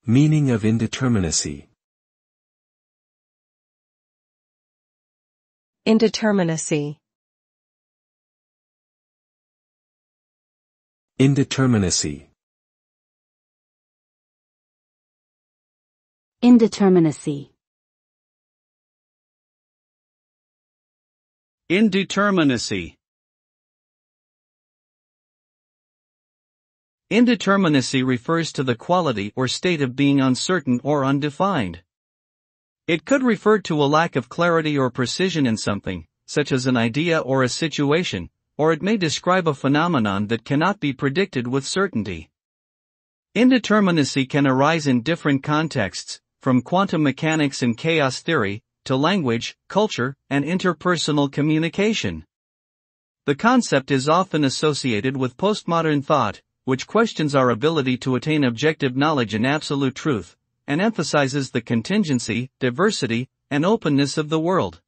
Meaning of indeterminacy. Indeterminacy. Indeterminacy. Indeterminacy. Indeterminacy. Indeterminacy refers to the quality or state of being uncertain or undefined. It could refer to a lack of clarity or precision in something, such as an idea or a situation, or it may describe a phenomenon that cannot be predicted with certainty. Indeterminacy can arise in different contexts, from quantum mechanics and chaos theory, to language, culture, and interpersonal communication. The concept is often associated with postmodern thought, which questions our ability to attain objective knowledge and absolute truth, and emphasizes the contingency, diversity, and openness of the world.